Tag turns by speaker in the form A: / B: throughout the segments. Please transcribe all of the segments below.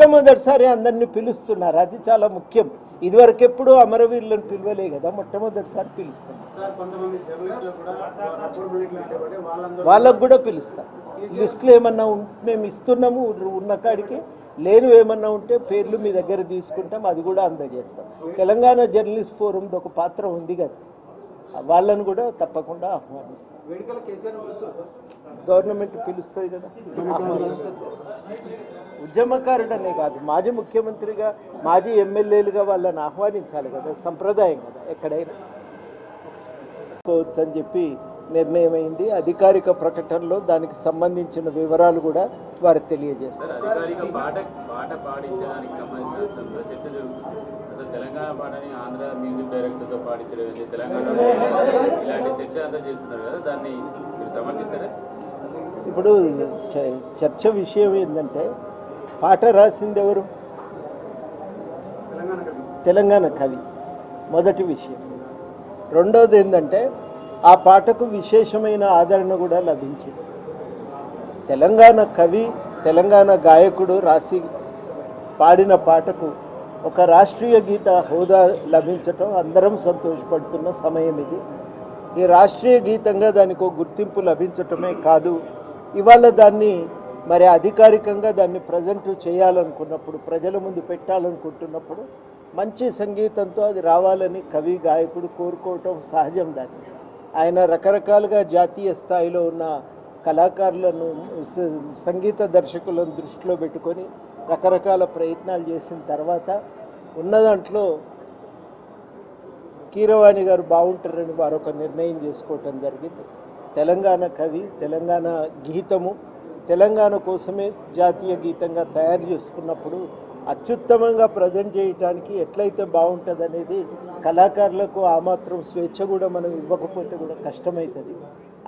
A: మొట్టమొదటిసారి అందరినీ పిలుస్తున్నారు, అది చాలా ముఖ్యం. ఇదివరకు ఎప్పుడు అమరవీరులను పిలవలే కదా, మొట్టమొదటిసారి పిలుస్తున్నారు. వాళ్ళకు కూడా పిలుస్తాం. లిస్టులు ఏమన్నా మేము ఇస్తున్నాము, ఉన్న కాడికి లేనివి ఏమన్నా ఉంటే పేర్లు మీ దగ్గర తీసుకుంటాం, అది కూడా అందజేస్తాం. తెలంగాణ జర్నలిస్ట్ ఫోరంది ఒక పాత్ర ఉంది కదా, వాళ్ళను కూడా తప్పకుండా ఆహ్వానిస్తాం. గవర్నమెంట్ పిలుస్తుంది కదా, ఉద్యమకారుడనే కాదు, మాజీ ముఖ్యమంత్రిగా మాజీ ఎమ్మెల్యేలుగా వాళ్ళని ఆహ్వానించాలి కదా, సంప్రదాయం కదా ఎక్కడైనా అని చెప్పి నిర్ణయమైంది. అధికారిక ప్రకటనలో దానికి సంబంధించిన వివరాలు కూడా వారు తెలియజేస్తారు.
B: తెలంగాణ పాటని ఆంధ్ర మ్యూజిక్ డైరెక్టర్తో పాడించడం, తెలంగాణ ఇలాంటి చర్చ అంతా చేస్తున్నారు కదా, దాన్ని మీరు సమర్థిస్తారా?
A: ఇప్పుడు చర్చ విషయం ఏంటంటే, పాట రాసింది ఎవరు? తెలంగాణ కవి, మొదటి విషయం. రెండోది ఏంటంటే, ఆ పాటకు విశేషమైన ఆదరణ కూడా లభించింది. తెలంగాణ కవి, తెలంగాణ గాయకుడు రాసి పాడిన పాటకు ఒక రాష్ట్రీయ గీత హోదా లభించటం అందరం సంతోషపడుతున్న సమయం ఇది. ఈ రాష్ట్రీయ గీతంగా దానికి ఒక గుర్తింపు లభించటమే కాదు, ఇవాళ దాన్ని మరి అధికారికంగా దాన్ని ప్రజెంట్ చేయాలనుకున్నప్పుడు, ప్రజల ముందు పెట్టాలనుకుంటున్నప్పుడు మంచి సంగీతంతో అది రావాలని కవి గాయకుడు కోరుకోవటం సహజం. దాన్ని ఆయన రకరకాలుగా జాతీయ స్థాయిలో ఉన్న కళాకారులను, సంగీత దర్శకులను దృష్టిలో పెట్టుకొని రకరకాల ప్రయత్నాలు చేసిన తర్వాత ఉన్న దాంట్లో కీరవాణి గారు బాగుంటారని వారు ఒక నిర్ణయం చేసుకోవటం జరిగింది. తెలంగాణ కవి, తెలంగాణ గీతము తెలంగాణ కోసమే జాతీయ గీతంగా తయారు చేసుకున్నప్పుడు అత్యుత్తమంగా ప్రజెంట్ చేయడానికి ఎట్లయితే బాగుంటుంది అనేది కళాకారులకు ఆ మాత్రం స్వేచ్ఛ కూడా మనం ఇవ్వకపోతే కూడా కష్టమవుతుంది.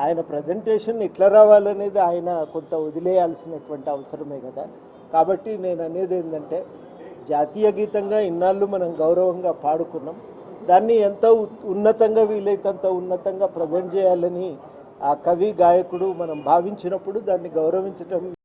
A: ఆయన ప్రజెంటేషన్ ఎట్లా రావాలనేది ఆయన కొంత వదిలేయాల్సినటువంటి అవసరమే కదా. కాబట్టి నేను అనేది ఏంటంటే, జాతీయ గీతంగా ఇన్నాళ్ళు మనం గౌరవంగా పాడుకున్నాం, దాన్ని ఎంత ఉన్నతంగా వీలైతే అంత ఉన్నతంగా ప్రజెంట్ చేయాలని ఆ కవి గాయకుడు మనం భావించినప్పుడు దాన్ని గౌరవించటం